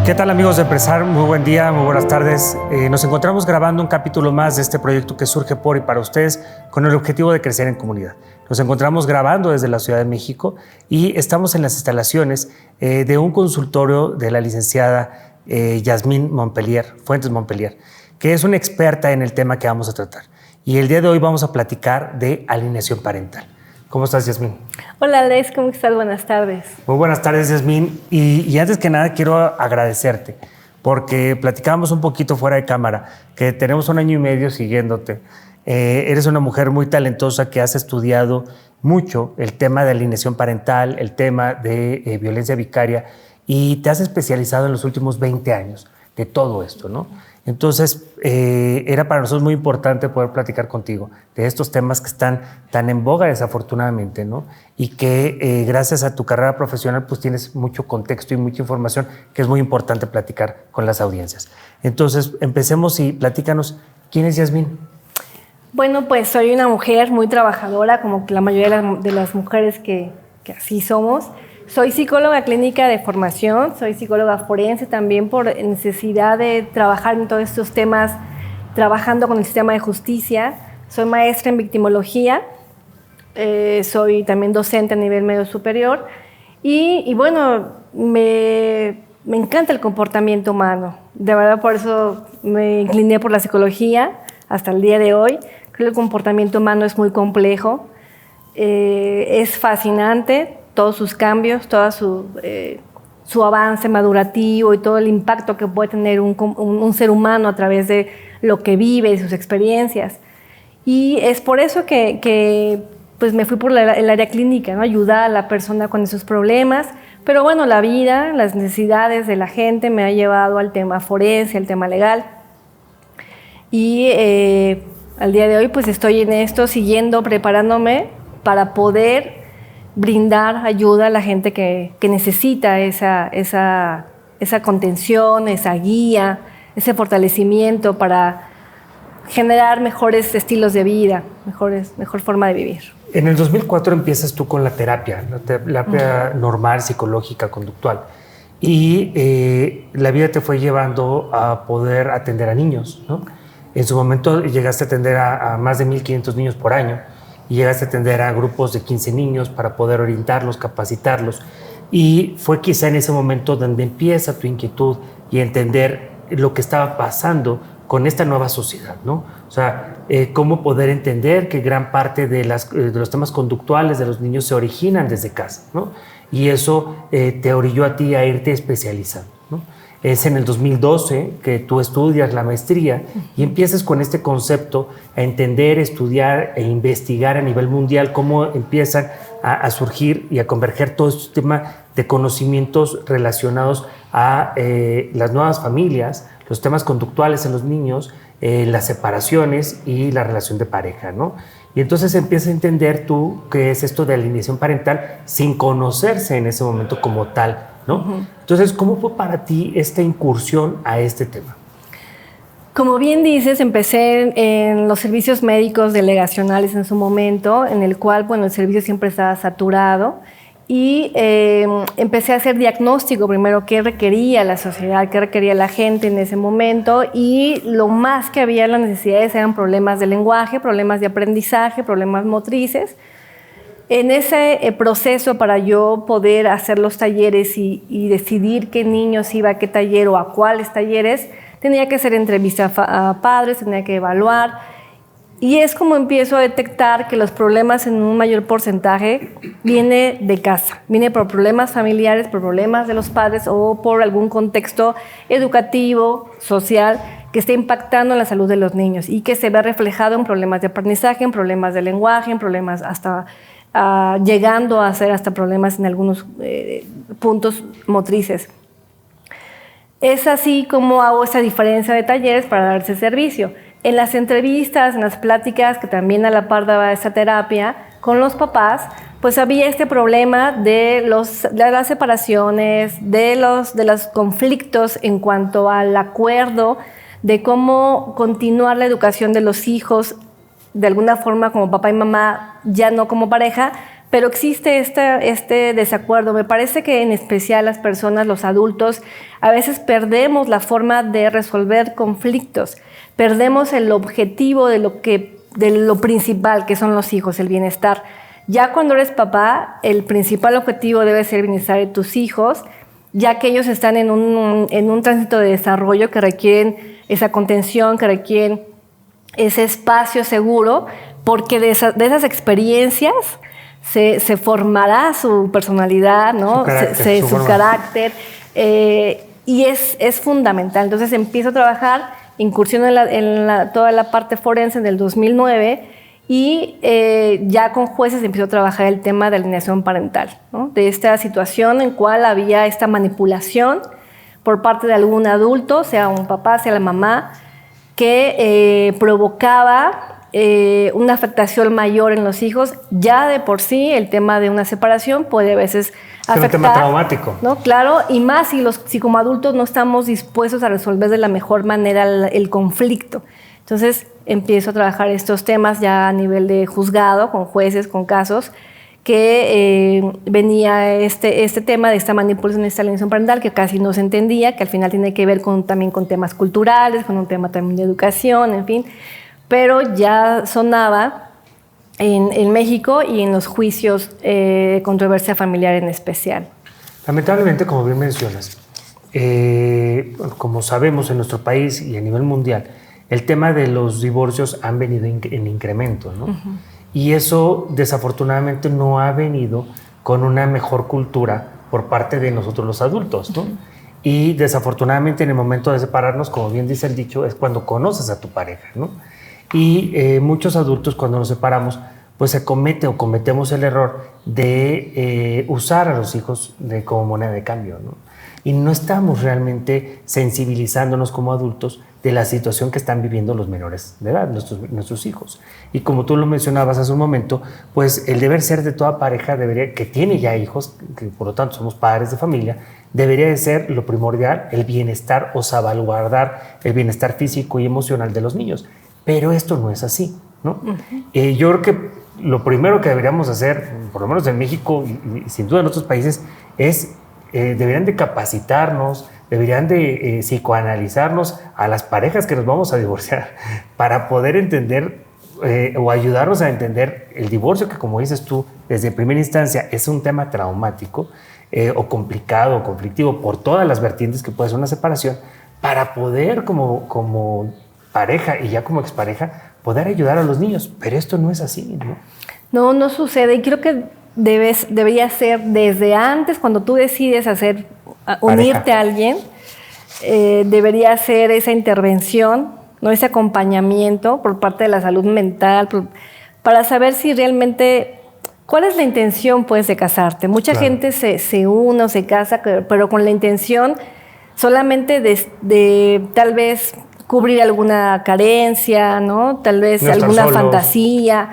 ¿Qué tal, amigos de Empresar? Muy buen día, muy buenas tardes. Nos encontramos grabando un capítulo más de este proyecto que surge por y para ustedes con el objetivo de crecer en comunidad. Nos encontramos grabando desde la Ciudad de México y estamos en las instalaciones de un consultorio de la licenciada Yasmín Fuentes Montpellier, que es una experta en el tema que vamos a tratar. Y el día de hoy vamos a platicar de alineación parental. ¿Cómo estás, Yasmín? Hola, Alex, ¿cómo estás? Buenas tardes. Muy buenas tardes, Yasmín. Y antes que nada quiero agradecerte, porque platicábamos un poquito fuera de cámara, que tenemos 1 año y medio siguiéndote. Eres una mujer muy talentosa que has estudiado mucho el tema de alineación parental, el tema de violencia vicaria, y te has especializado en los últimos 20 años de todo esto, ¿no? Entonces, era para nosotros muy importante poder platicar contigo de estos temas que están tan en boga, desafortunadamente, ¿no? Y que gracias a tu carrera profesional, pues tienes mucho contexto y mucha información que es muy importante platicar con las audiencias. Entonces, empecemos y platícanos, ¿quién es Yasmín? Bueno, pues soy una mujer muy trabajadora, como la mayoría de las mujeres que así somos. Soy psicóloga clínica de formación, soy psicóloga forense también por necesidad de trabajar en todos estos temas, trabajando con el sistema de justicia. Soy maestra en victimología, soy también docente a nivel medio superior y bueno, me encanta el comportamiento humano. De verdad, por eso me incliné por la psicología hasta el día de hoy. Creo que el comportamiento humano es muy complejo, es fascinante. Todos sus cambios, todo su avance madurativo y todo el impacto que puede tener un ser humano a través de lo que vive y sus experiencias. Y es por eso que pues me fui por el área clínica, ¿no? Ayudar a la persona con esos problemas. Pero bueno, la vida, las necesidades de la gente me ha llevado al tema forense, al tema legal. Y al día de hoy pues estoy en esto, siguiendo, preparándome para poder brindar ayuda a la gente que necesita esa contención, esa guía, ese fortalecimiento para generar mejores estilos de vida, mejor forma de vivir. En el 2004 empiezas tú con la terapia normal, psicológica, conductual. Y la vida te fue llevando a poder atender a niños, ¿no? En su momento llegaste a atender a más de 1,500 niños por año. Y llegaste a atender a grupos de 15 niños para poder orientarlos, capacitarlos. Y fue quizá en ese momento donde empieza tu inquietud y entender lo que estaba pasando con esta nueva sociedad, ¿no? O sea, cómo poder entender que gran parte de los temas conductuales de los niños se originan desde casa, ¿no? Y eso te orilló a ti a irte especializando, ¿no? Es en el 2012 que tú estudias la maestría y empiezas con este concepto a entender, estudiar e investigar a nivel mundial cómo empiezan a surgir y a converger todo este tema de conocimientos relacionados a las nuevas familias, los temas conductuales en los niños, las separaciones y la relación de pareja, ¿no? Y entonces empiezas a entender tú qué es esto de alineación parental sin conocerse en ese momento como tal, ¿no? Uh-huh. Entonces, ¿cómo fue para ti esta incursión a este tema? Como bien dices, empecé en los servicios médicos delegacionales en su momento, en el cual, bueno, el servicio siempre estaba saturado y empecé a hacer diagnóstico primero, qué requería la sociedad, qué requería la gente en ese momento, y lo más que había las necesidades eran problemas de lenguaje, problemas de aprendizaje, problemas motrices. En ese proceso, para yo poder hacer los talleres y decidir qué niños iba a qué taller o a cuáles talleres, tenía que hacer entrevistas a padres, tenía que evaluar. Y es como empiezo a detectar que los problemas en un mayor porcentaje viene de casa, viene por problemas familiares, por problemas de los padres o por algún contexto educativo, social, que esté impactando en la salud de los niños y que se ve reflejado en problemas de aprendizaje, en problemas de lenguaje, en problemas hasta llegando a ser hasta problemas en algunos puntos motrices. Es así como hago esa diferencia de talleres para dar ese servicio. En las entrevistas, en las pláticas, que también a la par daba esta terapia con los papás, pues había este problema de las separaciones, de los conflictos en cuanto al acuerdo, de cómo continuar la educación de los hijos de alguna forma como papá y mamá, ya no como pareja, pero existe este desacuerdo. Me parece que en especial las personas, los adultos, a veces perdemos la forma de resolver conflictos, perdemos el objetivo de lo principal que son los hijos, el bienestar. Ya cuando eres papá, el principal objetivo debe ser el bienestar de tus hijos, ya que ellos están en un tránsito de desarrollo que requieren esa contención, que requieren ese espacio seguro, porque de esas experiencias se formará su personalidad, ¿no? Su carácter, y es fundamental. Entonces empiezo a trabajar, incursiono en toda la parte forense en el 2009 y ya con jueces empiezo a trabajar el tema de alienación parental, ¿no? De esta situación en cual había esta manipulación por parte de algún adulto, sea un papá, sea la mamá, que provocaba una afectación mayor en los hijos. Ya de por sí el tema de una separación puede a veces afectar. Es un tema traumático. ¿No? Claro, y más si como adultos no estamos dispuestos a resolver de la mejor manera el conflicto. Entonces empiezo a trabajar estos temas ya a nivel de juzgado, con jueces, con casos, que venía este tema de esta manipulación, esta alienación parental, que casi no se entendía, que al final tiene que ver también con temas culturales, con un tema también de educación, en fin, pero ya sonaba en México y en los juicios de controversia familiar en especial. Lamentablemente, como bien mencionas, como sabemos en nuestro país y a nivel mundial, el tema de los divorcios han venido en incremento, ¿no? Uh-huh. Y eso desafortunadamente no ha venido con una mejor cultura por parte de nosotros los adultos, ¿no? Uh-huh. Y desafortunadamente en el momento de separarnos, como bien dice el dicho, es cuando conoces a tu pareja, ¿no? Y muchos adultos cuando nos separamos, pues cometemos el error de usar a los hijos como moneda de cambio, ¿no? Y no estamos realmente sensibilizándonos como adultos de la situación que están viviendo los menores de edad, nuestros hijos. Y como tú lo mencionabas hace un momento, pues el deber ser de toda pareja que tiene ya hijos, que por lo tanto somos padres de familia, debería de ser lo primordial, el bienestar o salvaguardar el bienestar físico y emocional de los niños. Pero esto no es así, ¿no? Uh-huh. Yo creo que lo primero que deberíamos hacer, por lo menos en México y sin duda en otros países, es deberían de capacitarnos, deberían de psicoanalizarnos a las parejas que nos vamos a divorciar para poder entender o ayudarnos a entender el divorcio, que como dices tú, desde primera instancia es un tema traumático o complicado o conflictivo por todas las vertientes que puede ser una separación, para poder como pareja y ya como expareja poder ayudar a los niños. Pero esto no es así, ¿no? No sucede, y creo que debería ser desde antes, cuando tú decides unirte a alguien, debería ser esa intervención, ¿no? Ese acompañamiento por parte de la salud mental, para saber si realmente, ¿cuál es la intención, pues, de casarte? Mucha gente se une o se casa, pero con la intención solamente de tal vez cubrir alguna carencia, ¿no? Tal vez no alguna fantasía,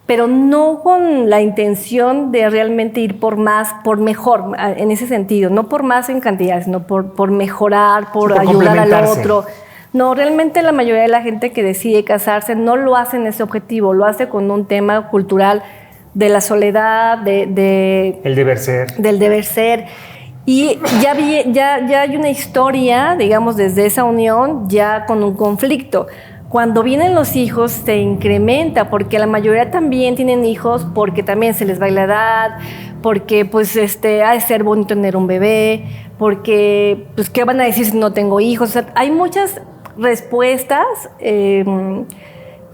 pero no con la intención de realmente ir por más, por mejor, en ese sentido, no por más en cantidad, sino por mejorar, por ayudar al otro. No, realmente la mayoría de la gente que decide casarse no lo hace en ese objetivo, lo hace con un tema cultural de la soledad, el deber ser. Del deber ser. Y ya hay una historia, digamos, desde esa unión, ya con un conflicto. Cuando vienen los hijos se incrementa, porque la mayoría también tienen hijos porque también se les va la edad, porque pues ha de ser bonito tener un bebé, porque pues qué van a decir si no tengo hijos. O sea, hay muchas respuestas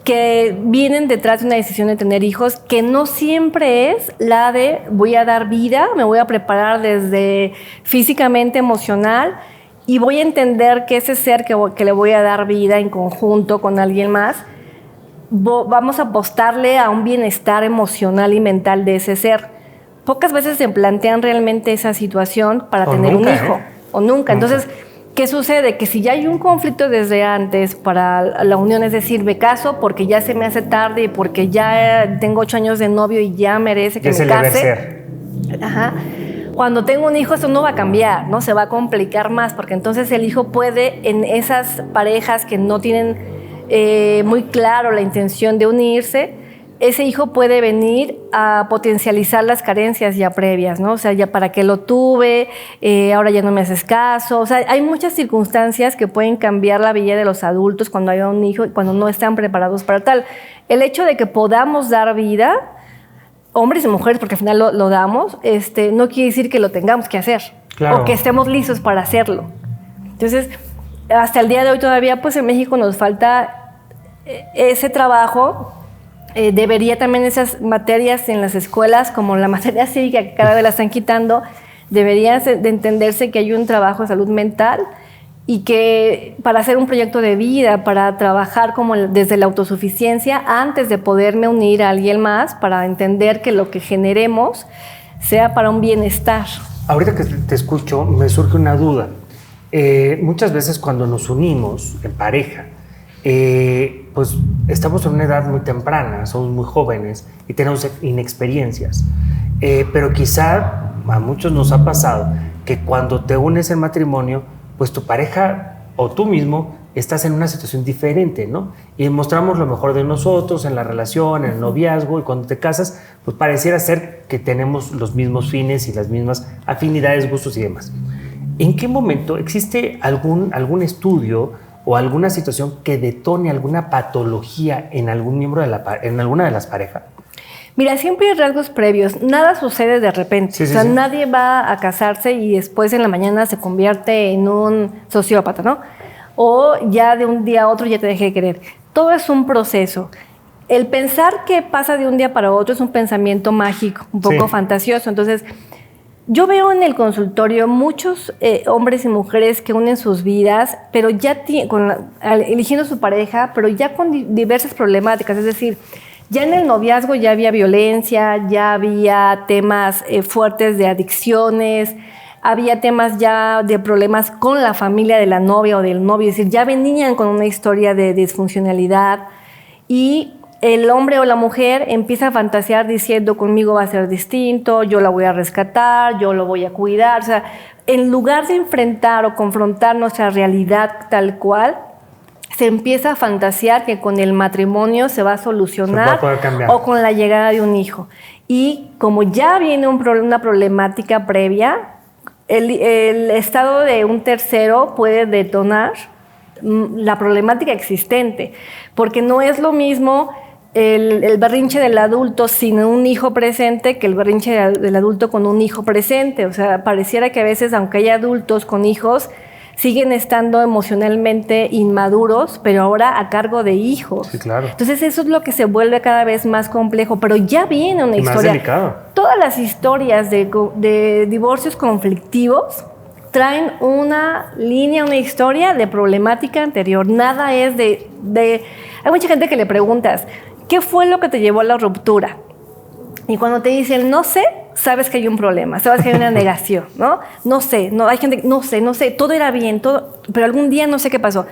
que vienen detrás de una decisión de tener hijos, que no siempre es la de voy a dar vida, me voy a preparar desde físicamente, emocional, y voy a entender que ese ser que le voy a dar vida en conjunto con alguien más, vamos a apostarle a un bienestar emocional y mental de ese ser. Pocas veces se plantean realmente esa situación para tener un hijo, o nunca. Entonces, ¿qué sucede? Que si ya hay un conflicto desde antes para la unión, es decir, me caso porque ya se me hace tarde y porque ya tengo 8 años de novio y ya merece que me case. Ajá. Cuando tengo un hijo, eso no va a cambiar, ¿no? Se va a complicar más, porque entonces el hijo puede, en esas parejas que no tienen muy claro la intención de unirse, ese hijo puede venir a potencializar las carencias ya previas, ¿no? O sea, ya para qué lo tuve, ahora ya no me haces caso. O sea, hay muchas circunstancias que pueden cambiar la vida de los adultos cuando hay un hijo y cuando no están preparados para tal. El hecho de que podamos dar vida, hombres y mujeres, porque al final lo damos, no quiere decir que lo tengamos que hacer. Claro. O que estemos listos para hacerlo. Entonces, hasta el día de hoy todavía, pues en México nos falta ese trabajo. Debería también esas materias en las escuelas, como la materia cívica que cada vez la están quitando, debería de entenderse que hay un trabajo de salud mental y que para hacer un proyecto de vida, para trabajar como desde la autosuficiencia, antes de poderme unir a alguien más, para entender que lo que generemos sea para un bienestar. Ahorita que te escucho, me surge una duda. Muchas veces cuando nos unimos en pareja, pues estamos en una edad muy temprana, somos muy jóvenes y tenemos inexperiencias. Pero quizá a muchos nos ha pasado que cuando te unes en matrimonio, pues tu pareja o tú mismo estás en una situación diferente, ¿no? Y mostramos lo mejor de nosotros en la relación, en el noviazgo, y cuando te casas, pues pareciera ser que tenemos los mismos fines y las mismas afinidades, gustos y demás. ¿En qué momento existe algún estudio o alguna situación que detone alguna patología en algún miembro en alguna de las parejas? Mira, siempre hay rasgos previos. Nada sucede de repente. Sí, o sea, nadie va a casarse y después en la mañana se convierte en un sociópata, ¿no? O ya de un día a otro ya te dejé de querer. Todo es un proceso. El pensar que pasa de un día para otro es un pensamiento mágico, un poco fantasioso. Entonces, yo veo en el consultorio muchos hombres y mujeres que unen sus vidas, pero ya eligiendo su pareja, pero ya con diversas problemáticas. Es decir, ya en el noviazgo ya había violencia, ya había temas fuertes de adicciones, había temas ya de problemas con la familia de la novia o del novio. Es decir, ya venían con una historia de disfuncionalidad y el hombre o la mujer empieza a fantasear diciendo conmigo va a ser distinto, yo la voy a rescatar, yo lo voy a cuidar. O sea, en lugar de enfrentar o confrontar nuestra realidad tal cual, se empieza a fantasear que con el matrimonio se va a solucionar o con la llegada de un hijo. Y como ya viene una problemática previa, el estado de un tercero puede detonar la problemática existente, porque no es lo mismo el berrinche del adulto sin un hijo presente que el berrinche del adulto con un hijo presente. O sea, pareciera que a veces, aunque hay adultos con hijos, siguen estando emocionalmente inmaduros, pero ahora a cargo de hijos. Sí, claro. Entonces eso es lo que se vuelve cada vez más complejo, pero ya viene una historia. Más delicado. Todas las historias de divorcios conflictivos traen una línea, una historia de problemática anterior. Nada es de... Hay mucha gente que le preguntas, ¿qué fue lo que te llevó a la ruptura? Y cuando te dicen, no sé, sabes que hay un problema, sabes que hay una negación, ¿no? No sé, hay gente, no sé, todo era bien, pero algún día no sé qué pasó.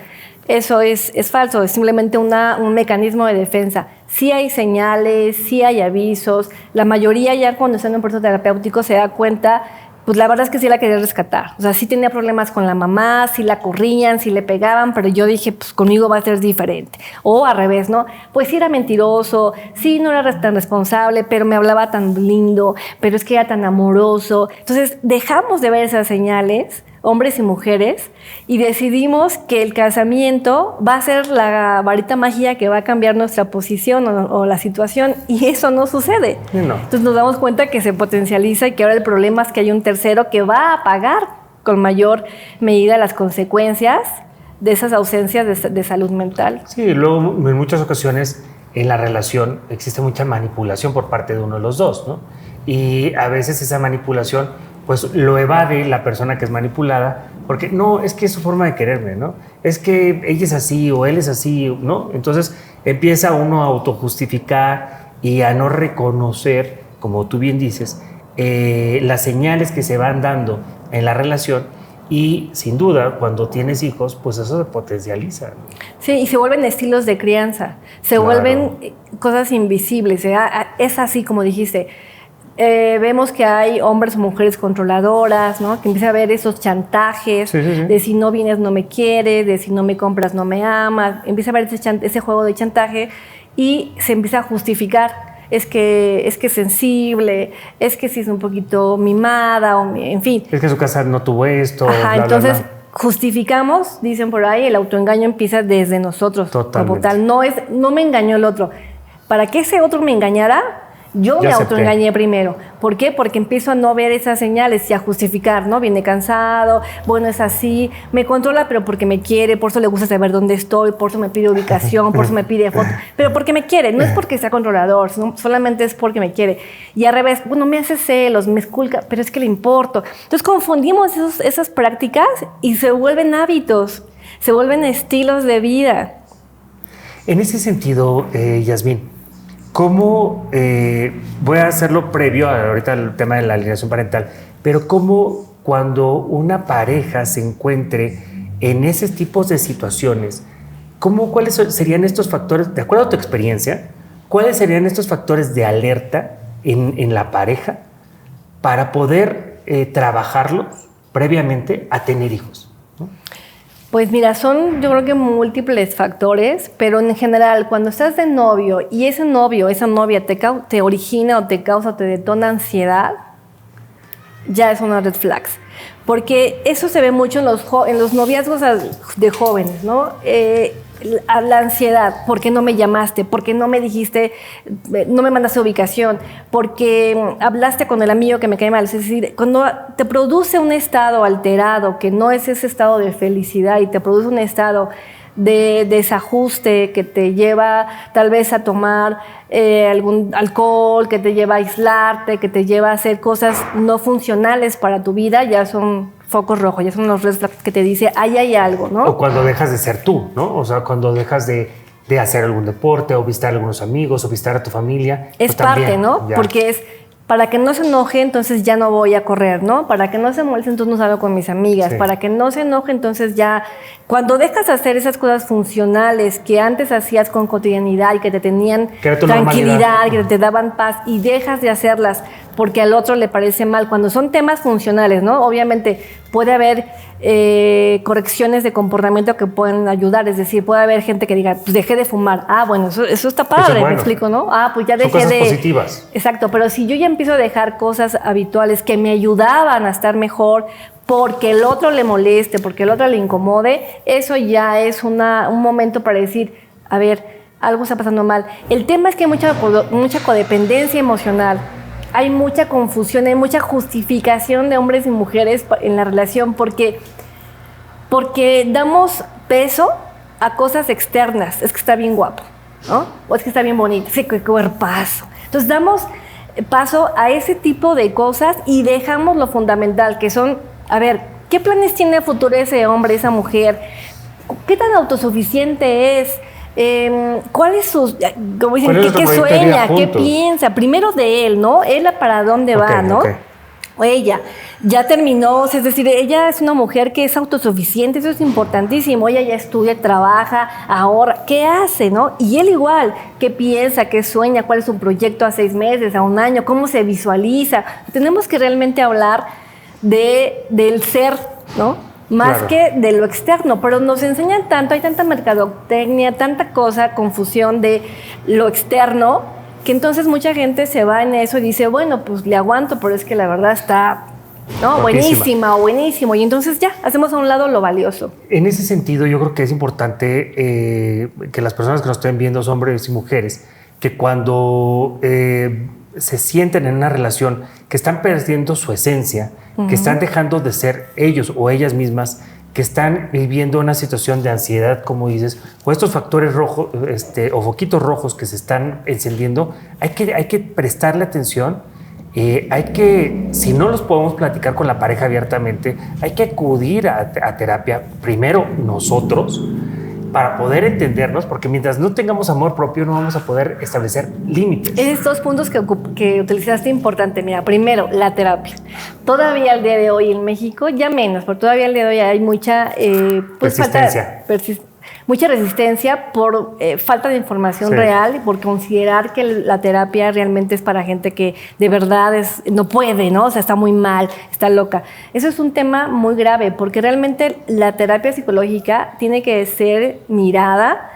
Eso es falso, es simplemente un mecanismo de defensa. Sí hay señales, sí hay avisos. La mayoría ya cuando está en un proceso terapéutico se da cuenta, pues la verdad es que sí la quería rescatar. O sea, sí tenía problemas con la mamá, sí la corrían, sí le pegaban, pero yo dije, pues conmigo va a ser diferente. O al revés, ¿no? Pues sí era mentiroso, sí no era tan responsable, pero me hablaba tan lindo, pero es que era tan amoroso. Entonces dejamos de ver esas señales, hombres y mujeres, y decidimos que el casamiento va a ser la varita mágica que va a cambiar nuestra posición o la situación, y eso no sucede. No. Entonces nos damos cuenta que se potencializa y que ahora el problema es que hay un tercero que va a pagar con mayor medida las consecuencias de esas ausencias de salud mental. Sí, luego en muchas ocasiones en la relación existe mucha manipulación por parte de uno de los dos, ¿no? Y a veces esa manipulación pues lo evade la persona que es manipulada, porque no, es que es su forma de quererme, ¿no? Es que ella es así o él es así, ¿no? Entonces empieza uno a autojustificar y a no reconocer, como tú bien dices, las señales que se van dando en la relación, y sin duda cuando tienes hijos, pues eso se potencializa. Sí, y se vuelven estilos de crianza, se vuelven cosas invisibles, es así como dijiste. Vemos que hay hombres o mujeres controladoras, ¿no? Que empieza a haber esos chantajes de si no vienes no me quieres, de si no me compras no me amas. Empieza a haber ese juego de chantaje y se empieza a justificar. Es que es sensible, es que sí es un poquito mimada, en fin. Es que su casa no tuvo esto. Ajá, entonces justificamos, dicen por ahí, el autoengaño empieza desde nosotros. Totalmente. Como tal, no me engañó el otro. Para que ese otro me engañara, yo me autoengañé primero. ¿Por qué? Porque empiezo a no ver esas señales y a justificar, ¿no? Viene cansado, bueno, es así, me controla, pero porque me quiere, por eso le gusta saber dónde estoy, por eso me pide ubicación, por eso me pide fotos, pero porque me quiere, no es porque sea controlador, solamente es porque me quiere. Y al revés, bueno, me hace celos, me esculca, pero es que le importo. Entonces confundimos esas prácticas y se vuelven hábitos, se vuelven estilos de vida. En ese sentido, Yasmín, ¿cómo, voy a hacerlo previo ahorita al tema de la alienación parental, pero cómo cuando una pareja se encuentre en esos tipos de situaciones, cuáles serían estos factores, de acuerdo a tu experiencia, cuáles serían estos factores de alerta en la pareja para poder trabajarlos previamente a tener hijos? ¿No? Pues mira, son yo creo que múltiples factores, pero en general cuando estás de novio y ese novio, esa novia te origina o te causa, te detona ansiedad, ya es una red flags. Porque eso se ve mucho en los noviazgos de jóvenes, ¿no? La ansiedad, ¿por qué no me llamaste? ¿Por qué no me dijiste, no me mandaste ubicación? ¿Por qué hablaste con el amigo que me cae mal? Es decir, cuando te produce un estado alterado, que no es ese estado de felicidad y te produce un estado de desajuste que te lleva tal vez a tomar algún alcohol, que te lleva a aislarte, que te lleva a hacer cosas no funcionales para tu vida, ya son focos rojos, ya son los red flags que te dice, ahí hay algo, ¿no? O cuando dejas de ser tú, ¿no? O sea, cuando dejas de hacer algún deporte o visitar a algunos amigos o visitar a tu familia. Es pues parte, también, ¿no? Ya. Porque es para que no se enoje, entonces ya no voy a correr, ¿no? Para que no se moleste, entonces no salgo con mis amigas. Sí. Para que no se enoje, entonces ya... Cuando dejas de hacer esas cosas funcionales que antes hacías con cotidianidad y que te tenían tranquilidad, que te daban paz, y dejas de hacerlas porque al otro le parece mal, cuando son temas funcionales, ¿no? Obviamente puede haber correcciones de comportamiento que pueden ayudar, es decir, puede haber gente que diga, pues dejé de fumar, bueno, eso está padre, eso es bueno. Me explico, ¿no? Pues ya dejé son cosas positivas. Exacto, pero si yo ya empiezo a dejar cosas habituales que me ayudaban a estar mejor, porque el otro le moleste, porque el otro le incomode, eso ya es un momento para decir, a ver, algo está pasando mal. El tema es que hay mucha codependencia emocional, hay mucha confusión, hay mucha justificación de hombres y mujeres en la relación porque damos peso a cosas externas. Es que está bien guapo, ¿no? O es que está bien bonito, sí, qué cuerpazo. Entonces damos paso a ese tipo de cosas y dejamos lo fundamental, que son, a ver, ¿qué planes tiene a futuro ese hombre, esa mujer? ¿Qué tan autosuficiente es? ¿Cuál es su, como dicen, qué sueña, qué piensa? Primero de él, ¿no? Él para dónde va, ¿no? Okay. O ella ya terminó, es decir, ella es una mujer que es autosuficiente, eso es importantísimo. Ella ya estudia, trabaja, ahorra, ¿qué hace, no? Y él igual, ¿qué piensa, qué sueña, cuál es su proyecto a 6 meses, a 1 año, cómo se visualiza? Tenemos que realmente hablar del ser, ¿no? Más claro. Que de lo externo, pero nos enseñan tanto, hay tanta mercadotecnia, tanta cosa, confusión de lo externo, que entonces mucha gente se va en eso y dice, bueno, pues le aguanto, pero es que la verdad está buenísima o buenísimo, y entonces ya, hacemos a un lado lo valioso. En ese sentido, yo creo que es importante que las personas que nos estén viendo, hombres y mujeres, que cuando se sienten en una relación, que están perdiendo su esencia, que están dejando de ser ellos o ellas mismas, que están viviendo una situación de ansiedad, como dices, o estos factores rojos o foquitos rojos que se están encendiendo, hay que prestarle atención. Si no los podemos platicar con la pareja abiertamente, hay que acudir a terapia primero nosotros, para poder entendernos, porque mientras no tengamos amor propio no vamos a poder establecer límites. Esos 2 puntos que utilizaste importante. Mira, primero, la terapia. Todavía al día de hoy en México, ya menos, pero todavía al día de hoy hay mucha persistencia. Mucha resistencia por falta de información real y por considerar que la terapia realmente es para gente que de verdad no puede, ¿no? O sea, está muy mal, está loca. Eso es un tema muy grave porque realmente la terapia psicológica tiene que ser mirada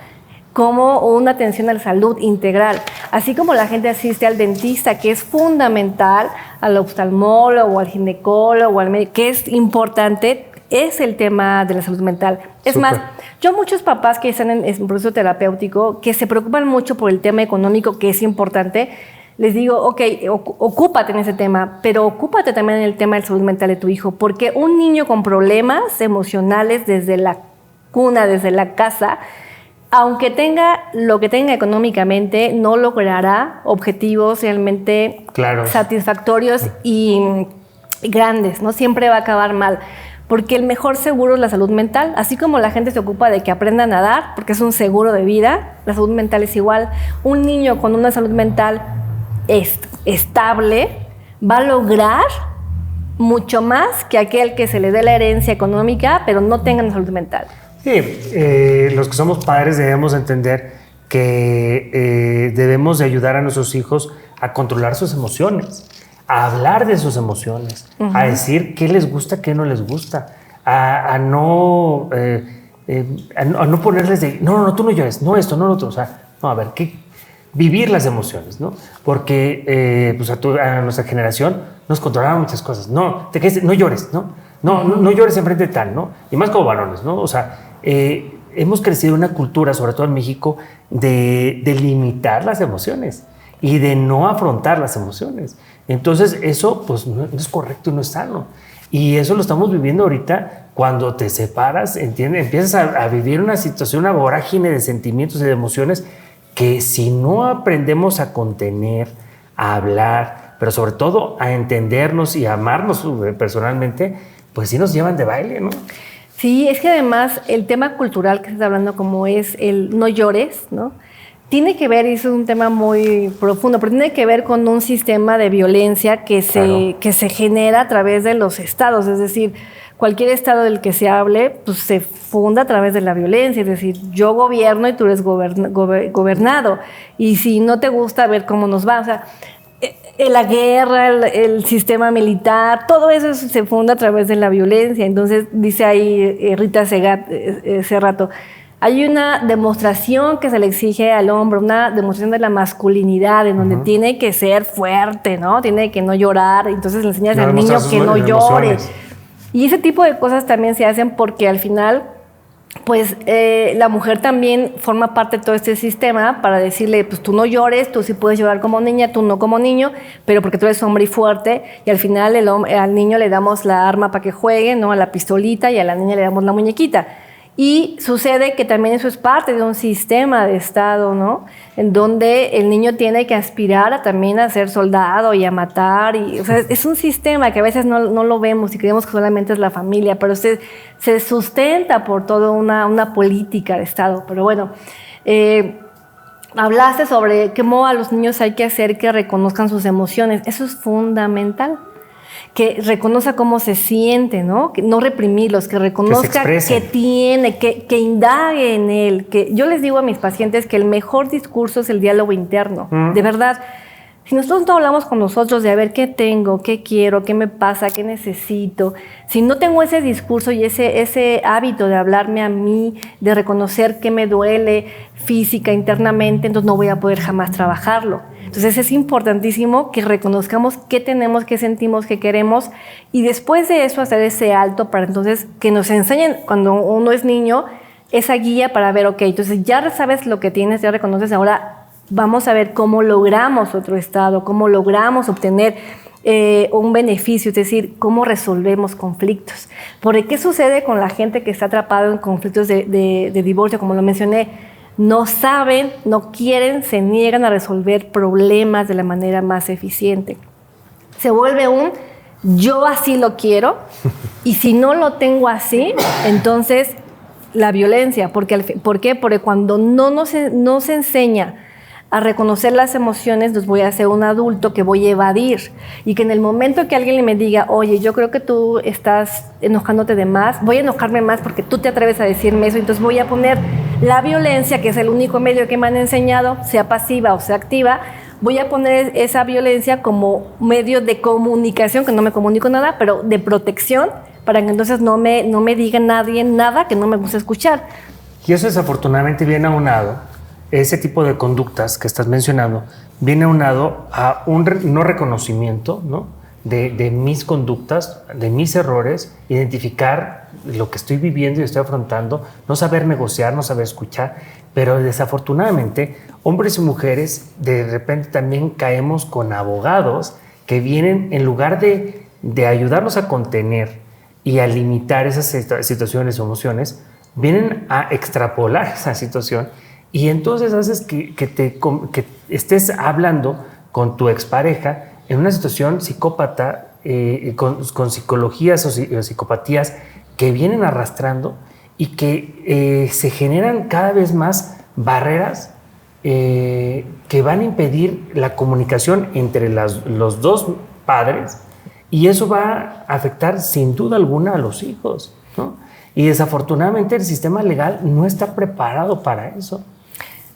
como una atención a la salud integral. Así como la gente asiste al dentista, que es fundamental, al oftalmólogo, al ginecólogo, al médico, que es importante, es el tema de la salud mental. Es más, yo muchos papás que están en proceso terapéutico, que se preocupan mucho por el tema económico, que es importante, les digo, ok, ocúpate en ese tema, pero ocúpate también en el tema de salud mental de tu hijo, porque un niño con problemas emocionales desde la cuna, desde la casa, aunque tenga lo que tenga económicamente, no logrará objetivos realmente satisfactorios y grandes, ¿no? Siempre va a acabar mal. Porque el mejor seguro es la salud mental. Así como la gente se ocupa de que aprenda a nadar, porque es un seguro de vida, la salud mental es igual. Un niño con una salud mental estable va a lograr mucho más que aquel que se le dé la herencia económica, pero no tenga una salud mental. Sí, los que somos padres debemos entender que debemos de ayudar a nuestros hijos a controlar sus emociones, a hablar de sus emociones, a decir qué les gusta, qué no les gusta, a no ponerles de, no, tú no llores, no esto, no lo otro, o sea, no, a ver, vivir las emociones, ¿no? Porque pues a nuestra generación nos controlaban muchas cosas, no llores, no llores enfrente de tal, ¿no? Y más como varones, ¿no? O sea, hemos crecido en una cultura, sobre todo en México, de limitar las emociones y de no afrontar las emociones. Entonces eso pues no es correcto y no es sano. Y eso lo estamos viviendo ahorita cuando te separas, ¿entiendes? Empiezas a vivir una situación, una vorágine de sentimientos y de emociones que si no aprendemos a contener, a hablar, pero sobre todo a entendernos y a amarnos personalmente, pues sí nos llevan de baile, ¿no? Sí, es que además el tema cultural que estás hablando, como es el no llores, ¿no? Tiene que ver, y eso es un tema muy profundo, pero tiene que ver con un sistema de violencia que se genera a través de los estados. Es decir, cualquier estado del que se hable, pues se funda a través de la violencia. Es decir, yo gobierno y tú eres gobernado. Y si no te gusta, a ver cómo nos va. O sea, la guerra, el sistema militar, todo eso se funda a través de la violencia. Entonces, dice ahí Rita Segat hace rato, hay una demostración que se le exige al hombre, una demostración de la masculinidad, en donde tiene que ser fuerte, ¿no? Tiene que no llorar. Entonces le enseñas al niño que no llore. Y ese tipo de cosas también se hacen porque al final, pues la mujer también forma parte de todo este sistema para decirle, pues tú no llores, tú sí puedes llorar como niña, tú no como niño, pero porque tú eres hombre y fuerte. Y al final al niño le damos la arma para que juegue, ¿no? A la pistolita, y a la niña le damos la muñequita. Y sucede que también eso es parte de un sistema de Estado, ¿no? En donde el niño tiene que aspirar también a ser soldado y a matar. O sea, es un sistema que a veces no lo vemos y creemos que solamente es la familia, pero se sustenta por toda una política de Estado. Pero bueno, hablaste sobre cómo a los niños hay que hacer que reconozcan sus emociones. Eso es fundamental. Que reconozca cómo se siente, ¿no? Que no reprimirlos, que reconozca que tiene, que indague en él. Que yo les digo a mis pacientes que el mejor discurso es el diálogo interno. De verdad, si nosotros no hablamos con nosotros de a ver qué tengo, qué quiero, qué me pasa, qué necesito, si no tengo ese discurso y ese hábito de hablarme a mí, de reconocer qué me duele física, internamente, entonces no voy a poder jamás trabajarlo. Entonces es importantísimo que reconozcamos qué tenemos, qué sentimos, qué queremos, y después de eso hacer ese alto para entonces que nos enseñen cuando uno es niño esa guía para ver, ok, entonces ya sabes lo que tienes, ya reconoces, ahora vamos a ver cómo logramos otro estado, cómo logramos obtener un beneficio, es decir, cómo resolvemos conflictos. Porque ¿qué sucede con la gente que está atrapada en conflictos de divorcio, como lo mencioné? No saben, no quieren, se niegan a resolver problemas de la manera más eficiente. Se vuelve yo así lo quiero, y si no lo tengo así, entonces la violencia. ¿Por qué? Porque cuando no se enseña a reconocer las emociones, entonces voy a ser un adulto que voy a evadir, y que en el momento que alguien me diga, oye, yo creo que tú estás enojándote de más, voy a enojarme más porque tú te atreves a decirme eso, entonces voy a poner la violencia, que es el único medio que me han enseñado, sea pasiva o sea activa, voy a poner esa violencia como medio de comunicación, que no me comunico nada, pero de protección, para que entonces no me diga nadie nada que no me gusta escuchar. Y eso desafortunadamente viene aunado ese tipo de conductas que estás mencionando viene aunado a un no reconocimiento, ¿no? de mis conductas, de mis errores, identificar lo que estoy viviendo y estoy afrontando, no saber negociar, no saber escuchar, pero desafortunadamente hombres y mujeres de repente también caemos con abogados que vienen en lugar de ayudarnos a contener y a limitar esas situaciones o emociones, vienen a extrapolar esa situación y entonces haces que estés hablando con tu expareja en una situación psicópata, con psicologías o psicopatías que vienen arrastrando y que se generan cada vez más barreras que van a impedir la comunicación entre los dos padres y eso va a afectar sin duda alguna a los hijos, ¿no? Y desafortunadamente el sistema legal no está preparado para eso.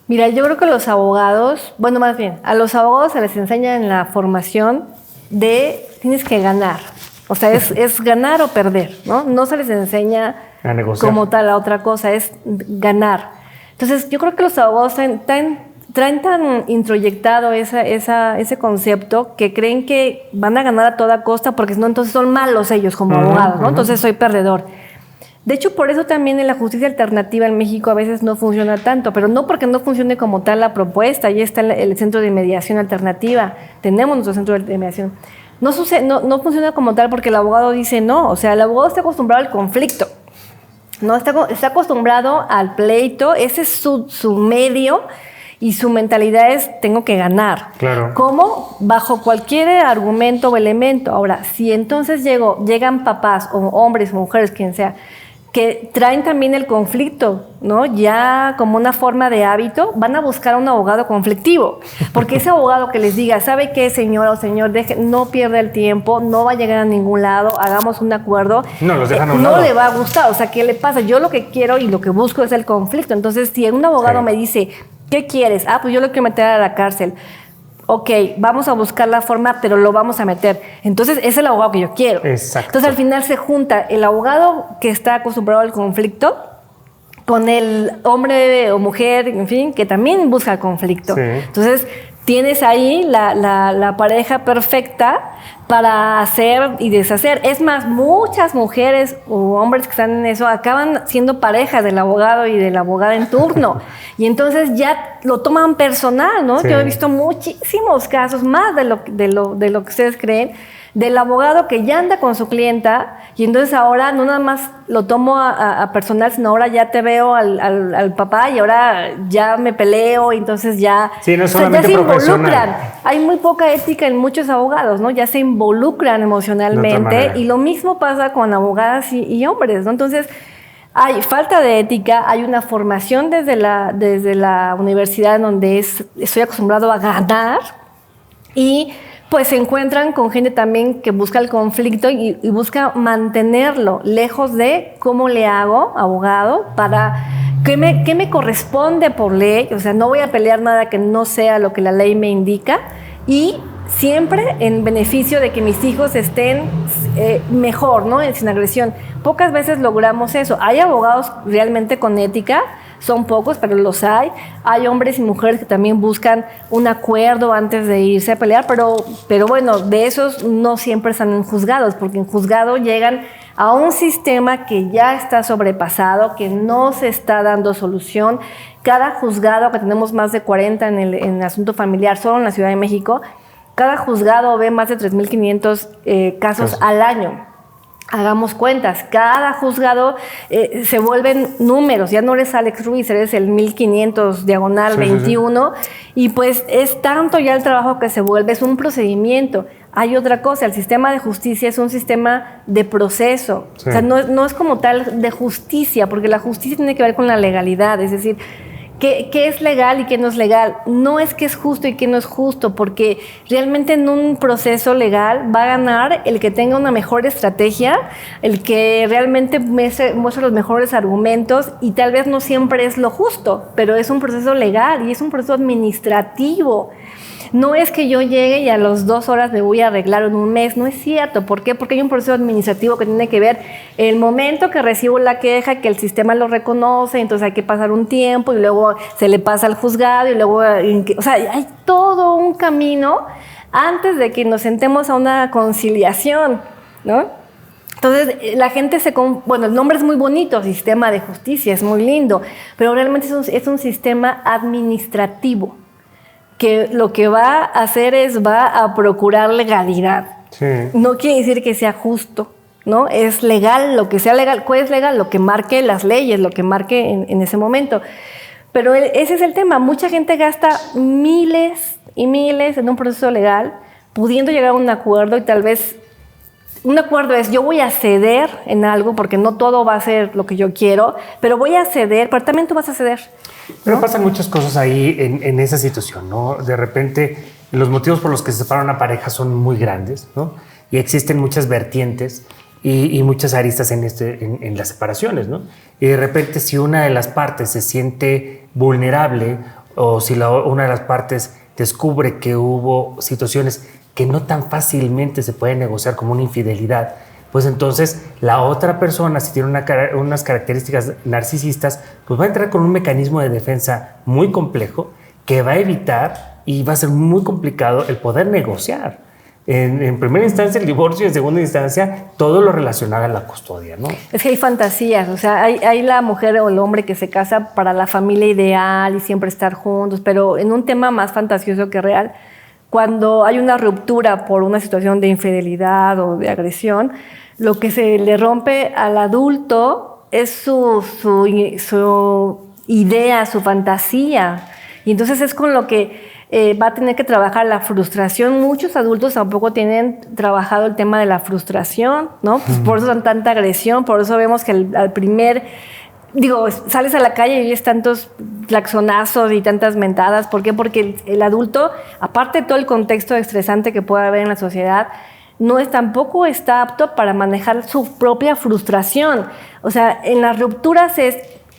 Mira, yo creo que los abogados, bueno, más bien, a los abogados se les enseña en la formación de tienes que ganar. O sea, es ganar o perder, ¿no? No se les enseña a negociar como tal a otra cosa, es ganar. Entonces, yo creo que los abogados traen tan introyectado ese concepto que creen que van a ganar a toda costa porque si no, entonces son malos ellos como abogados, ¿no? Entonces soy perdedor. De hecho, por eso también en la justicia alternativa en México a veces no funciona tanto, pero no porque no funcione como tal la propuesta. Ahí está el Centro de Mediación Alternativa, tenemos nuestro Centro de Mediación. No funciona como tal porque el abogado dice no, o sea, el abogado está acostumbrado al conflicto, no está acostumbrado al pleito, ese es su medio y su mentalidad es tengo que ganar. Claro. ¿Cómo? Bajo cualquier argumento o elemento. Ahora, si entonces llegan papás o hombres o mujeres, quien sea, que traen también el conflicto, ¿no? Ya como una forma de hábito, van a buscar a un abogado conflictivo, porque ese abogado que les diga, ¿sabe qué, señora o señor? No pierda el tiempo, no va a llegar a ningún lado, hagamos un acuerdo. No, los dejan a un no lado. le va a gustar, o sea, ¿qué le pasa? Yo lo que quiero y lo que busco es el conflicto. Entonces, si un abogado me dice, ¿qué quieres? Ah, pues yo lo quiero meter a la cárcel. Ok, vamos a buscar la forma, pero lo vamos a meter. Entonces, es el abogado que yo quiero. Exacto. Entonces, al final se junta el abogado que está acostumbrado al conflicto con el hombre o mujer, en fin, que también busca el conflicto. Sí. Entonces, tienes ahí la pareja perfecta para hacer y deshacer. Es más, muchas mujeres o hombres que están en eso acaban siendo parejas del abogado y de la abogada en turno. Y entonces ya lo toman personal, ¿no? Sí. Yo he visto muchísimos casos, más de lo que ustedes creen, del abogado que ya anda con su clienta y entonces ahora no nada más lo tomo a personal, sino ahora ya te veo al papá y ahora ya me peleo y entonces ya, sí, no solamente ya se profesional. involucran. Hay muy poca ética en muchos abogados, ¿no? Ya se involucran emocionalmente y lo mismo pasa con abogadas y hombres, ¿no? Entonces hay falta de ética, hay una formación desde la universidad en donde estoy acostumbrado a ganar y pues se encuentran con gente también que busca el conflicto y busca mantenerlo lejos de cómo le hago, abogado, para qué me corresponde por ley. O sea, no voy a pelear nada que no sea lo que la ley me indica y siempre en beneficio de que mis hijos estén mejor, ¿no? Sin agresión. Pocas veces logramos eso. Hay abogados realmente con ética, son pocos, pero los hay. Hay hombres y mujeres que también buscan un acuerdo antes de irse a pelear, pero bueno, de esos no siempre están en juzgados, porque en juzgado llegan a un sistema que ya está sobrepasado, que no se está dando solución. Cada juzgado, que tenemos más de 40 en el asunto familiar, solo en la Ciudad de México, cada juzgado ve más de 3,500 casos al año. Hagamos cuentas, cada juzgado se vuelven números, ya no eres Alex Ruiz, eres el 1500 diagonal 21 y pues es tanto ya el trabajo que se vuelve, es un procedimiento. Hay otra cosa, el sistema de justicia es un sistema de proceso, o sea, no es como tal de justicia, porque la justicia tiene que ver con la legalidad, es decir, ¿qué es legal y qué no es legal? No es que es justo y qué no es justo, porque realmente en un proceso legal va a ganar el que tenga una mejor estrategia, el que realmente muestre los mejores argumentos y tal vez no siempre es lo justo, pero es un proceso legal y es un proceso administrativo. No es que yo llegue y a las 2 horas me voy a arreglar en un mes, no es cierto. ¿Por qué? Porque hay un proceso administrativo que tiene que ver el momento que recibo la queja, que el sistema lo reconoce, entonces hay que pasar un tiempo y luego se le pasa al juzgado y luego, o sea, hay todo un camino antes de que nos sentemos a una conciliación, ¿no? Entonces, la gente bueno, el nombre es muy bonito, sistema de justicia, es muy lindo, pero realmente es un sistema administrativo que lo que va a hacer va a procurar legalidad. Sí. No quiere decir que sea justo, ¿no? Es legal, lo que sea legal. ¿Cuál es legal? Lo que marque las leyes, lo que marque en ese momento. Pero ese es el tema. Mucha gente gasta miles y miles en un proceso legal, pudiendo llegar a un acuerdo y tal vez... Un acuerdo es, yo voy a ceder en algo, porque no todo va a ser lo que yo quiero, pero voy a ceder, pero también tú vas a ceder, ¿no? Pero pasan muchas cosas ahí en esa situación, ¿no? De repente, los motivos por los que se separa una pareja son muy grandes, ¿no? Y existen muchas vertientes y muchas aristas en las separaciones, ¿no? Y de repente, si una de las partes se siente vulnerable o si una de las partes descubre que hubo situaciones que no tan fácilmente se puede negociar como una infidelidad, pues entonces la otra persona, si tiene unas características narcisistas, pues va a entrar con un mecanismo de defensa muy complejo que va a evitar y va a ser muy complicado el poder negociar. En primera instancia el divorcio y en segunda instancia todo lo relacionado a la custodia, ¿no? Es que hay fantasías, o sea, hay la mujer o el hombre que se casa para la familia ideal y siempre estar juntos, pero en un tema más fantasioso que real, cuando hay una ruptura por una situación de infidelidad o de agresión, lo que se le rompe al adulto es su idea, su fantasía. Y entonces es con lo que va a tener que trabajar la frustración. Muchos adultos tampoco tienen trabajado el tema de la frustración, ¿no? Pues por eso dan tanta agresión, por eso vemos que al primer... sales a la calle y oyes tantos claxonazos y tantas mentadas. ¿Por qué? Porque el adulto, aparte de todo el contexto estresante que puede haber en la sociedad, tampoco está apto para manejar su propia frustración. O sea, en las rupturas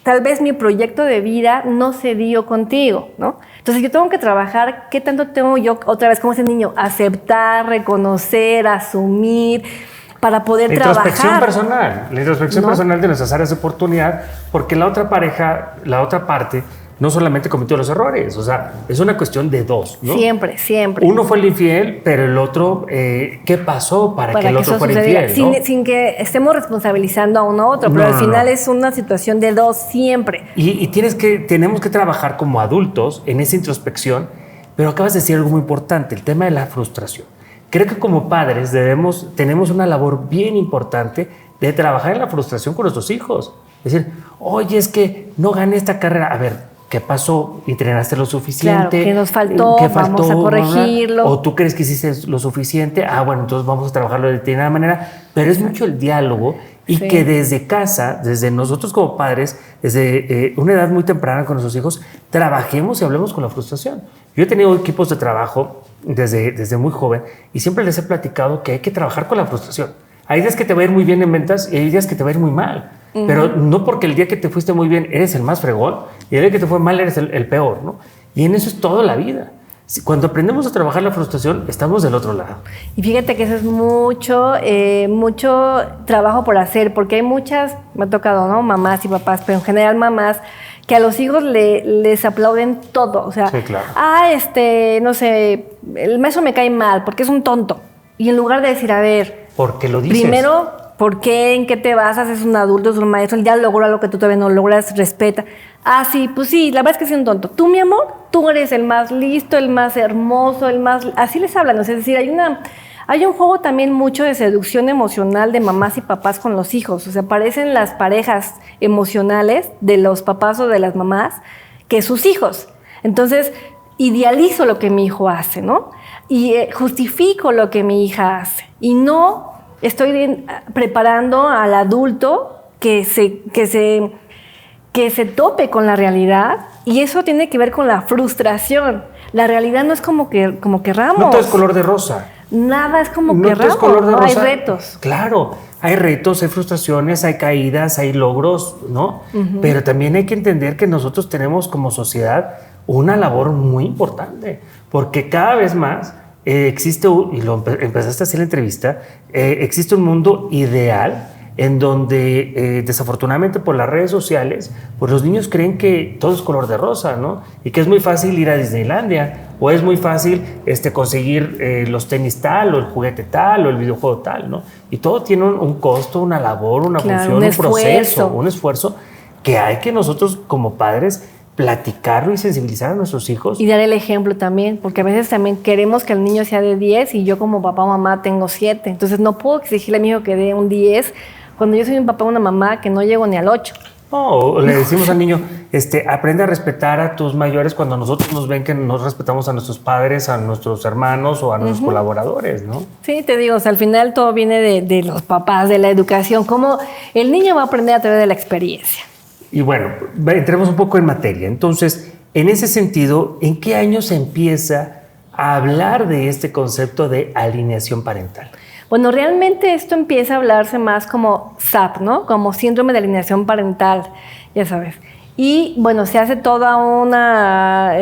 tal vez mi proyecto de vida no se dio contigo, ¿no? Entonces yo tengo que trabajar, ¿qué tanto tengo yo, otra vez como ese niño, aceptar, reconocer, asumir, para poder trabajar? La introspección personal de nuestras áreas de oportunidad, porque la otra pareja, la otra parte, no solamente cometió los errores, o sea, es una cuestión de dos, ¿no? Siempre. Uno fue el infiel, pero el otro, ¿qué pasó para que el otro fuera infiel? ¿No? Sin que estemos responsabilizando a uno a otro, pero al final es una situación de dos siempre. Y tenemos que trabajar como adultos en esa introspección, pero acabas de decir algo muy importante, el tema de la frustración. Creo que como padres tenemos una labor bien importante de trabajar en la frustración con nuestros hijos. Es decir, oye, es que no gané esta carrera. A ver, ¿qué pasó? ¿Entrenaste lo suficiente? Claro, ¿qué nos faltó? Vamos a corregirlo. ¿O tú crees que hiciste lo suficiente? Bueno, entonces vamos a trabajarlo de determinada manera. Pero es mucho el diálogo y que desde casa, desde nosotros como padres, desde una edad muy temprana con nuestros hijos, trabajemos y hablemos con la frustración. Yo he tenido equipos de trabajo desde muy joven y siempre les he platicado que hay que trabajar con la frustración. Hay días que te va a ir muy bien en ventas y hay días que te va a ir muy mal. Pero no porque el día que te fuiste muy bien eres el más fregón y el día que te fue mal eres el peor, ¿no? Y en eso es toda la vida. Cuando aprendemos a trabajar la frustración, estamos del otro lado. Y fíjate que eso es mucho trabajo por hacer, porque hay muchas, me ha tocado, ¿no? Mamás y papás, pero en general mamás, que a los hijos les aplauden todo. O sea, sí, claro. No sé, el maestro me cae mal porque es un tonto. Y en lugar de decir, a ver... ¿Por qué lo dices? Primero, ¿por qué? ¿En qué te basas? Es un adulto, es un maestro, él ya logra lo que tú todavía no logras, respeta. Sí, pues sí, la verdad es que es un tonto. Tú, mi amor, tú eres el más listo, el más hermoso, el más... Así les hablan, ¿no? Es decir, hay un juego también mucho de seducción emocional de mamás y papás con los hijos. O sea, parecen las parejas emocionales de los papás o de las mamás que sus hijos. Entonces, idealizo lo que mi hijo hace, ¿no? Y justifico lo que mi hija hace. Y no estoy preparando al adulto que se tope con la realidad, y eso tiene que ver con la frustración. La realidad no es como querramos. No todo es color de rosa. Nada es como querramos. No es color de rosa. Hay retos. Claro. Hay retos, hay frustraciones, hay caídas, hay logros, ¿no? Pero también hay que entender que nosotros tenemos como sociedad una labor muy importante, porque cada vez más existe, y lo empezaste a hacer en la entrevista, existe un mundo ideal en donde desafortunadamente por las redes sociales, pues los niños creen que todo es color de rosa, ¿no? Y que es muy fácil ir a Disneylandia, o es muy fácil conseguir los tenis tal, o el juguete tal, o el videojuego tal, ¿no? Y todo tiene un costo, una labor, una función, un proceso, un esfuerzo que hay que nosotros como padres platicarlo y sensibilizar a nuestros hijos. Y dar el ejemplo también, porque a veces también queremos que el niño sea de 10 y yo como papá o mamá tengo 7. Entonces no puedo exigirle a mi hijo que dé un 10 cuando yo soy un papá o una mamá que no llego ni al 8. No, le decimos al niño, aprende a respetar a tus mayores cuando nosotros nos ven que no respetamos a nuestros padres, a nuestros hermanos o a nuestros colaboradores, ¿no? Sí, te digo, o sea, al final todo viene de los papás, de la educación, cómo el niño va a aprender a través de la experiencia. Y bueno, entremos un poco en materia. Entonces, en ese sentido, ¿en qué año se empieza a hablar de este concepto de alineación parental? Bueno, realmente esto empieza a hablarse más como SAP, ¿no? Como síndrome de alineación parental, ya sabes. Y bueno, se hace toda una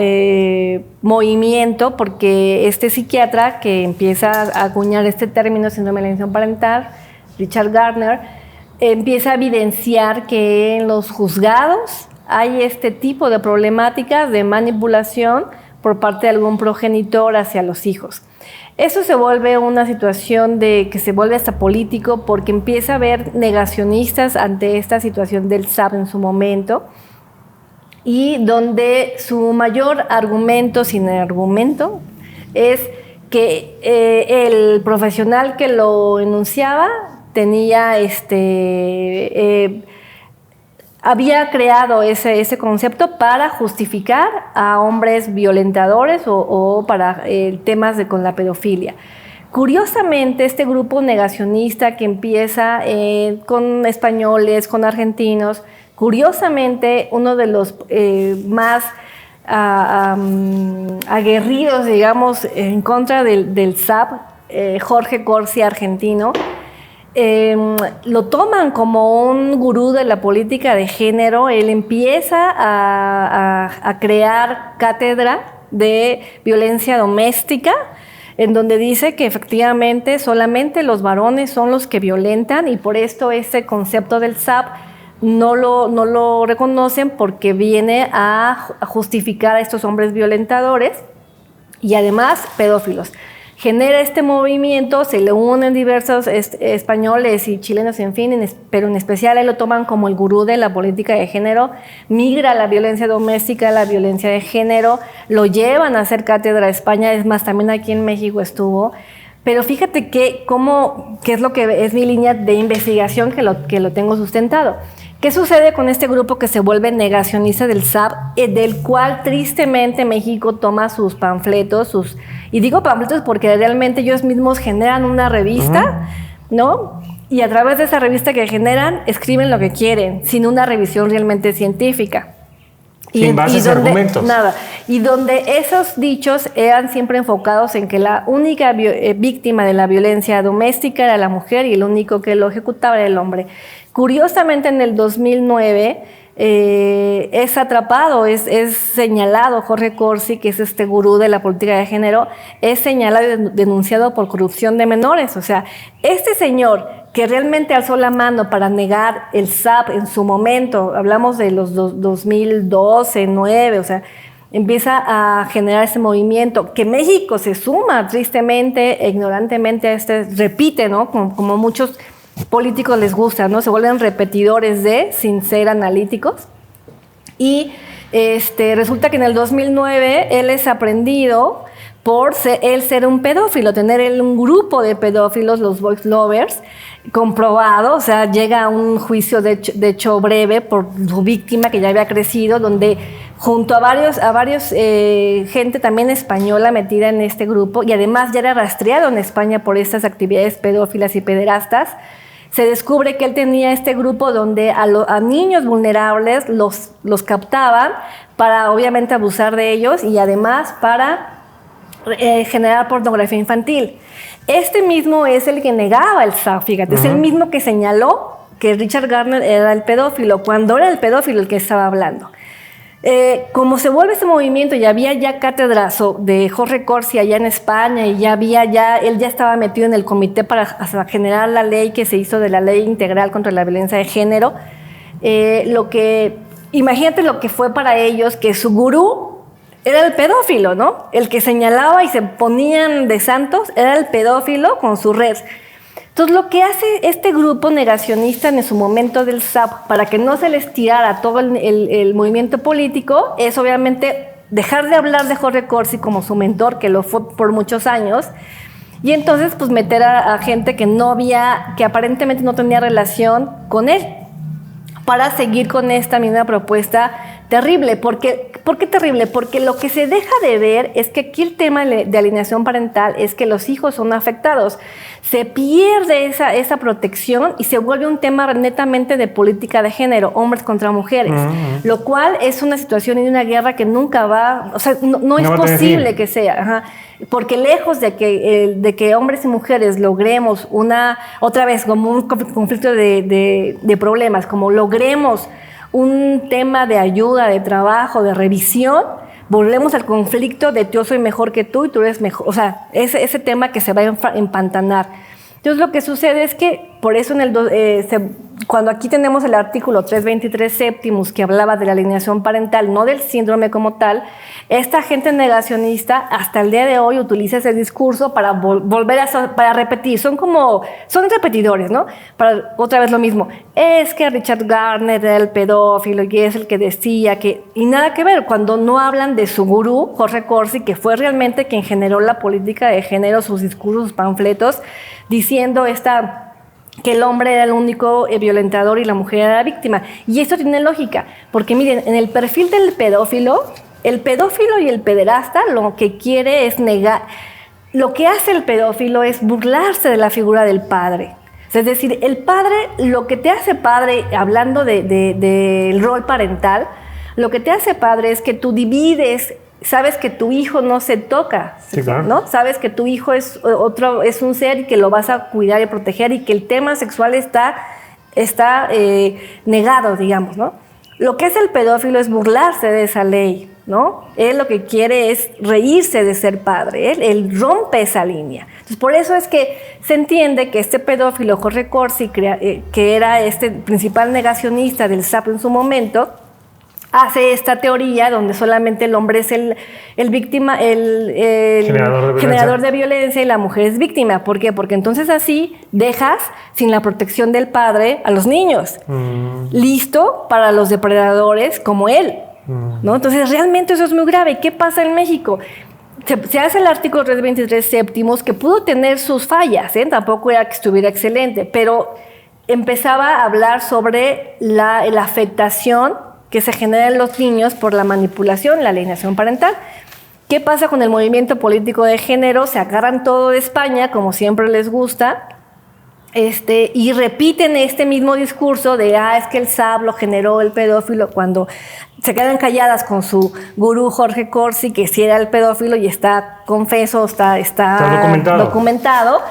movimiento porque este psiquiatra que empieza a acuñar este término, síndrome de alineación parental, Richard Gardner, empieza a evidenciar que en los juzgados hay este tipo de problemáticas de manipulación por parte de algún progenitor hacia los hijos. Eso se vuelve una situación de que se vuelve hasta político porque empieza a haber negacionistas ante esta situación del SAP en su momento y donde su mayor argumento, sin argumento, es que el profesional que lo enunciaba tenía había creado ese concepto para justificar a hombres violentadores o para temas con la pedofilia. Curiosamente, este grupo negacionista que empieza con españoles, con argentinos, curiosamente uno de los más aguerridos, digamos, en contra del SAP, Jorge Corsi, argentino, lo toman como un gurú de la política de género. Él empieza a crear cátedra de violencia doméstica, en donde dice que efectivamente solamente los varones son los que violentan y por esto este concepto del SAP no lo reconocen porque viene a justificar a estos hombres violentadores y además pedófilos. Genera este movimiento, se le unen diversos españoles y chilenos, en fin, pero en especial él lo toman como el gurú de la política de género, migra la violencia doméstica, la violencia de género, lo llevan a hacer cátedra a España, es más, también aquí en México estuvo. Pero fíjate qué es lo que es mi línea de investigación que lo tengo sustentado. ¿Qué sucede con este grupo que se vuelve negacionista del SAP, del cual tristemente México toma sus panfletos, y digo panfletos porque realmente ellos mismos generan una revista, ¿no? Y a través de esa revista que generan, escriben lo que quieren, sin una revisión realmente científica. Sin bases y argumentos. Nada. Y donde esos dichos eran siempre enfocados en que la única víctima de la violencia doméstica era la mujer y el único que lo ejecutaba era el hombre. Curiosamente, en el 2009 es atrapado, es señalado Jorge Corsi, que es este gurú de la política de género, es señalado y denunciado por corrupción de menores. O sea, este señor que realmente alzó la mano para negar el SAP en su momento, hablamos de los 2012, 2009, o sea, empieza a generar ese movimiento, que México se suma tristemente, ignorantemente repite, ¿no? Como muchos políticos les gusta, ¿no? Se vuelven repetidores sin ser analíticos. Y resulta que en el 2009 él es aprendido por él ser un pedófilo, tener un grupo de pedófilos, los boys lovers, comprobado. O sea, llega a un juicio de hecho breve por su víctima que ya había crecido, donde junto a varios gente también española metida en este grupo, y además ya era rastreado en España por estas actividades pedófilas y pederastas. Se descubre que él tenía este grupo donde a niños vulnerables los captaban para obviamente abusar de ellos y además para generar pornografía infantil. Este mismo es el que negaba el SAP, fíjate, es el mismo que señaló que Richard Gardner era el pedófilo, cuando era el pedófilo el que estaba hablando. Como se vuelve este movimiento y había ya cátedras de Jorge Corsi allá en España y él ya estaba metido en el comité para generar la ley que se hizo de la Ley Integral contra la Violencia de Género, imagínate lo que fue para ellos que su gurú era el pedófilo, ¿no? El que señalaba y se ponían de santos era el pedófilo con su red. Entonces, lo que hace este grupo negacionista en su momento del SAP para que no se les tirara todo el movimiento político es obviamente dejar de hablar de Jorge Corsi como su mentor, que lo fue por muchos años, y entonces pues meter a gente que aparentemente no tenía relación con él, para seguir con esta misma propuesta terrible. ¿Por qué terrible? Porque lo que se deja de ver es que aquí el tema de alienación parental es que los hijos son afectados. Se pierde esa protección y se vuelve un tema netamente de política de género, hombres contra mujeres, lo cual es una situación y una guerra que nunca va, o sea, no es posible que sea. Porque lejos de que hombres y mujeres logremos otra vez como un conflicto de problemas, como logremos un tema de ayuda, de trabajo, de revisión, volvemos al conflicto de yo soy mejor que tú y tú eres mejor. O sea, ese tema que se va a empantanar. Entonces, lo que sucede es que, por eso cuando aquí tenemos el artículo 323 séptimos que hablaba de la alienación parental, no del síndrome como tal, esta gente negacionista hasta el día de hoy utiliza ese discurso para para repetir. Son repetidores, ¿no? Para otra vez lo mismo. Es que Richard Gardner era el pedófilo y es el que decía que... Y nada que ver cuando no hablan de su gurú, Jorge Corsi, que fue realmente quien generó la política de género, sus discursos, sus panfletos, diciendo que el hombre era el único violentador y la mujer era la víctima. Y esto tiene lógica, porque miren, en el perfil del pedófilo y el pederasta lo que quiere es negar. Lo que hace el pedófilo es burlarse de la figura del padre. Es decir, el padre, lo que te hace padre, hablando del rol parental, lo que te hace padre es que tú divides. Sabes que tu hijo no se toca, sí, claro, ¿no? Sabes que tu hijo es un ser y que lo vas a cuidar y proteger y que el tema sexual está negado, digamos, ¿no? Lo que es el pedófilo es burlarse de esa ley, ¿no? Él lo que quiere es reírse de ser padre, él rompe esa línea. Entonces, por eso es que se entiende que este pedófilo, Jorge Corsi, que era este principal negacionista del SAP en su momento, hace esta teoría donde solamente el hombre es el generador de violencia y la mujer es víctima. ¿Por qué? Porque entonces así dejas sin la protección del padre a los niños, listo para los depredadores como él, ¿no? Entonces realmente eso es muy grave. ¿Qué pasa en México? Se hace el artículo 323 séptimos que pudo tener sus fallas, tampoco era que estuviera excelente, pero empezaba a hablar sobre la afectación que se genera en los niños por la manipulación, la alienación parental. ¿Qué pasa con el movimiento político de género? Se agarran todo de España, como siempre les gusta, y repiten este mismo discurso de, es que el SAP lo generó el pedófilo, cuando se quedan calladas con su gurú Jorge Corsi, que sí era el pedófilo y está confeso, está documentado.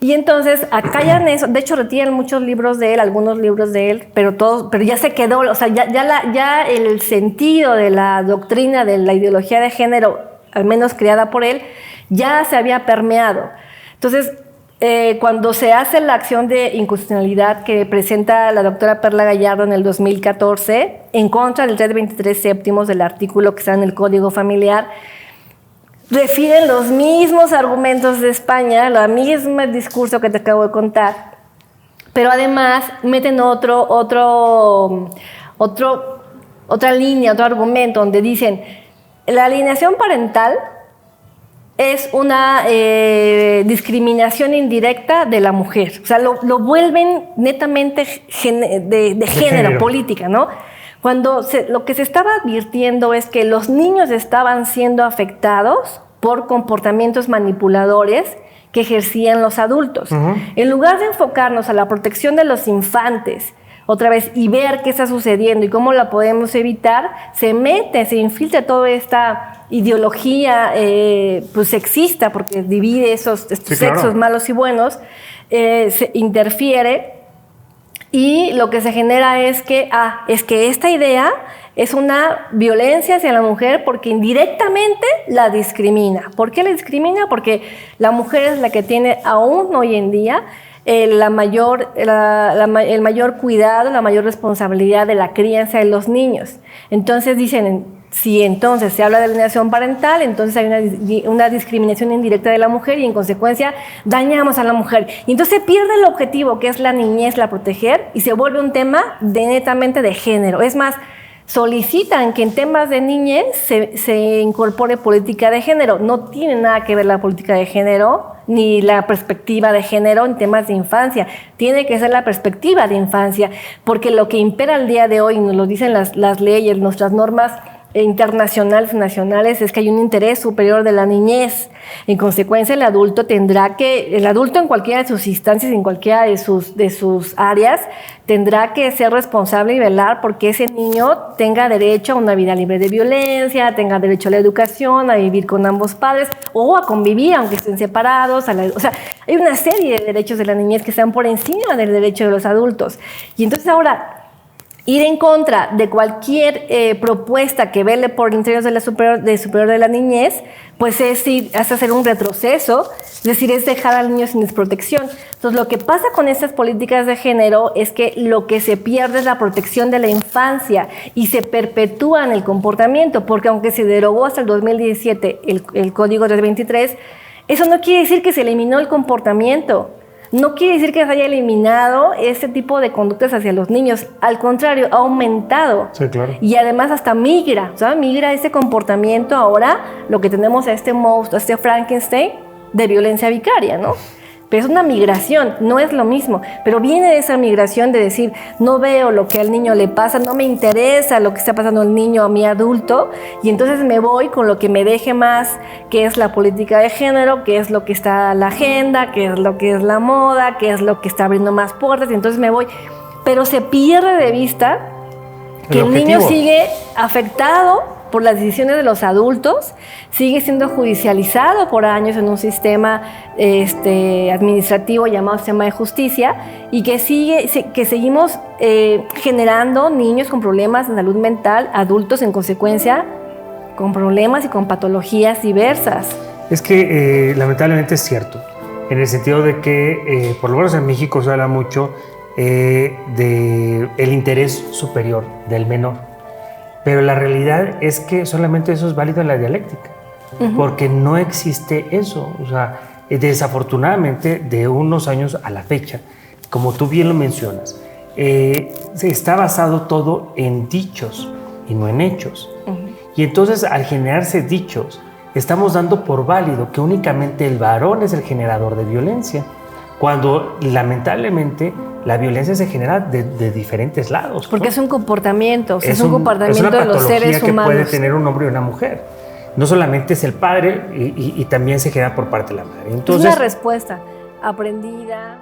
Y entonces acallan eso, de hecho retiran muchos libros de él, algunos libros de él, pero ya se quedó, o sea, ya el sentido de la doctrina de la ideología de género, al menos creada por él, ya se había permeado. Entonces, cuando se hace la acción de inconstitucionalidad que presenta la doctora Perla Gallardo en el 2014, en contra del 323 séptimos del artículo que está en el Código Familiar, refieren los mismos argumentos de España, el mismo discurso que te acabo de contar, pero además meten otra línea, otro argumento, donde dicen la alienación parental es una discriminación indirecta de la mujer. O sea, lo vuelven netamente de género, política, ¿no? Cuando lo que se estaba advirtiendo es que los niños estaban siendo afectados por comportamientos manipuladores que ejercían los adultos. En lugar de enfocarnos a la protección de los infantes otra vez y ver qué está sucediendo y cómo la podemos evitar, se infiltra toda esta ideología pues sexista, porque divide estos sexos malos y buenos, se interfiere. Y lo que se genera es que esta idea es una violencia hacia la mujer porque indirectamente la discrimina. ¿Por qué la discrimina? Porque la mujer es la que tiene aún hoy en día el mayor cuidado, la mayor responsabilidad de la crianza de los niños. Entonces dicen, si entonces se habla de alienación parental, entonces hay una discriminación indirecta de la mujer y en consecuencia dañamos a la mujer. Y entonces se pierde el objetivo, que es la niñez, la proteger, y se vuelve un tema netamente de género. Es más, solicitan que en temas de niñez se incorpore política de género. No tiene nada que ver la política de género ni la perspectiva de género en temas de infancia. Tiene que ser la perspectiva de infancia, porque lo que impera el día de hoy, nos lo dicen las leyes, nuestras normas internacionales y nacionales, es que hay un interés superior de la niñez. En consecuencia, el adulto en cualquiera de sus instancias, en cualquiera de sus áreas, tendrá que ser responsable y velar porque ese niño tenga derecho a una vida libre de violencia, tenga derecho a la educación, a vivir con ambos padres o a convivir, aunque estén separados. O sea, hay una serie de derechos de la niñez que están por encima del derecho de los adultos. Y entonces ahora, ir en contra de cualquier propuesta que vele por intereses de superior de la niñez, pues es hacer un retroceso, es decir, es dejar al niño sin desprotección. Entonces, lo que pasa con estas políticas de género es que lo que se pierde es la protección de la infancia y se perpetúa en el comportamiento, porque aunque se derogó hasta el 2017 el Código 323, eso no quiere decir que se eliminó el comportamiento. No quiere decir que se haya eliminado ese tipo de conductas hacia los niños. Al contrario, ha aumentado. Sí, claro. Y además hasta migra. O sea, migra ese comportamiento ahora, lo que tenemos a este monstruo, a este Frankenstein de violencia vicaria, ¿no? Pero es una migración, no es lo mismo. Pero viene de esa migración de decir, no veo lo que al niño le pasa, no me interesa lo que está pasando al niño, a mi adulto, y entonces me voy con lo que me deje más, que es la política de género, que es lo que está en la agenda, que es lo que es la moda, que es lo que está abriendo más puertas, y entonces me voy. Pero se pierde de vista que el niño sigue afectado por las decisiones de los adultos, sigue siendo judicializado por años en un sistema administrativo llamado sistema de justicia, y que seguimos generando niños con problemas de salud mental, adultos en consecuencia con problemas y con patologías diversas. Es que lamentablemente es cierto, en el sentido de que por lo menos en México se habla mucho del interés superior del menor. Pero la realidad es que solamente eso es válido en la dialéctica, porque no existe eso. O sea, desafortunadamente, de unos años a la fecha, como tú bien lo mencionas, está basado todo en dichos y no en hechos. Y entonces, al generarse dichos, estamos dando por válido que únicamente el varón es el generador de violencia, cuando lamentablemente la violencia se genera de diferentes lados. Porque es un comportamiento, es un comportamiento de los seres humanos. Es una patología que puede tener un hombre y una mujer. No solamente es el padre y también se genera por parte de la madre. Entonces, es una respuesta aprendida.